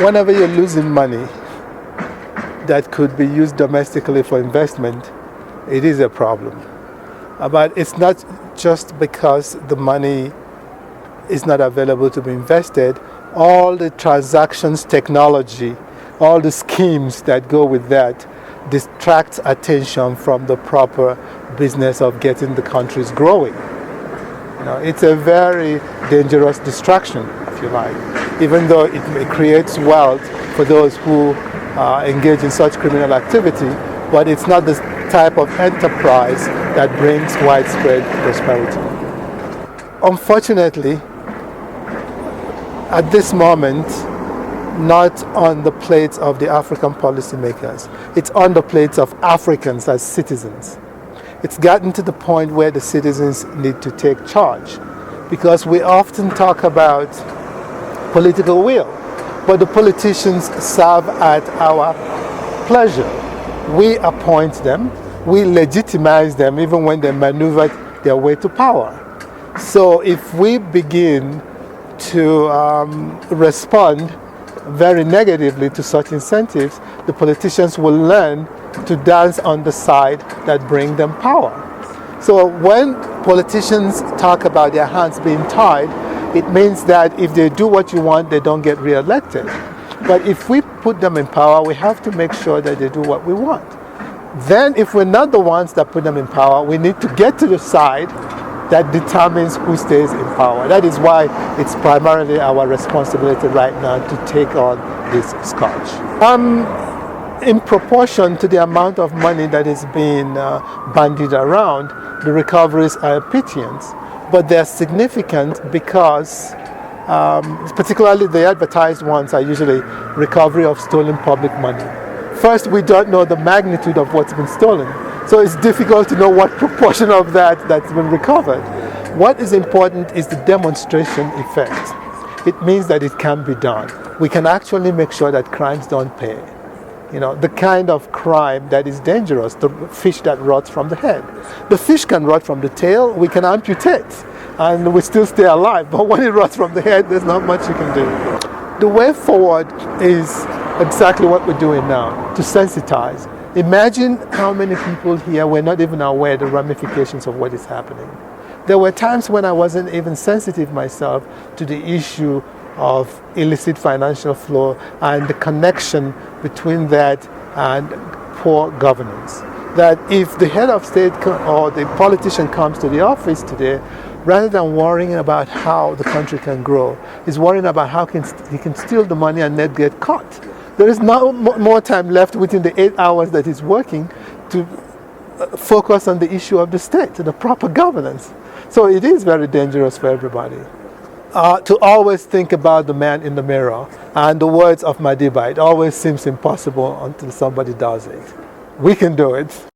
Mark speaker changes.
Speaker 1: Whenever you're losing money that could be used domestically for investment, it is a problem. But it's not just because the money is not available to be invested. All the transactions technology, all the schemes that go with that distract attention from the proper business of getting the countries growing. It's a very dangerous distraction, if you like, even though it creates wealth for those who engage in such criminal activity, but it's not the type of enterprise that brings widespread prosperity. Unfortunately, at this moment, not on the plates of the African policymakers. It's on the plates of Africans as citizens. It's gotten to the point where the citizens need to take charge, because we often talk about political will, but the politicians serve at our pleasure. We appoint them, we legitimize them even when they maneuver their way to power. So if we begin to respond very negatively to such incentives, the politicians will learn to dance on the side that bring them power. So when politicians talk about their hands being tied, it means that if they do what you want, they don't get re-elected. But if we put them in power, we have to make sure that they do what we want. Then if we're not the ones that put them in power, we need to get to the side that determines who stays in power. That is why it's primarily our responsibility right now to take on this scourge. In proportion to the amount of money that is being bandied around, the recoveries are pittance, but they're significant because particularly the advertised ones are usually recovery of stolen public money. First, we don't know the magnitude of what's been stolen. So it's difficult to know what proportion of that's been recovered. What is important is the demonstration effect. It means that it can be done. We can actually make sure that crimes don't pay. The kind of crime that is dangerous, the fish that rots from the head. The fish can rot from the tail, we can amputate, and we still stay alive. But when it rots from the head, there's not much you can do. The way forward is exactly what we're doing now, to sensitize. Imagine how many people here were not even aware of the ramifications of what is happening. There were times when I wasn't even sensitive myself to the issue of illicit financial flow and the connection between that and poor governance. That if the head of state or the politician comes to the office today, rather than worrying about how the country can grow, is worrying about how he can steal the money and not get caught. There is no more time left within the 8 hours that he's working to focus on the issue of the state, the proper governance. So it is very dangerous for everybody. To always think about the man in the mirror, and the words of Madiba, it always seems impossible until somebody does it. We can do it.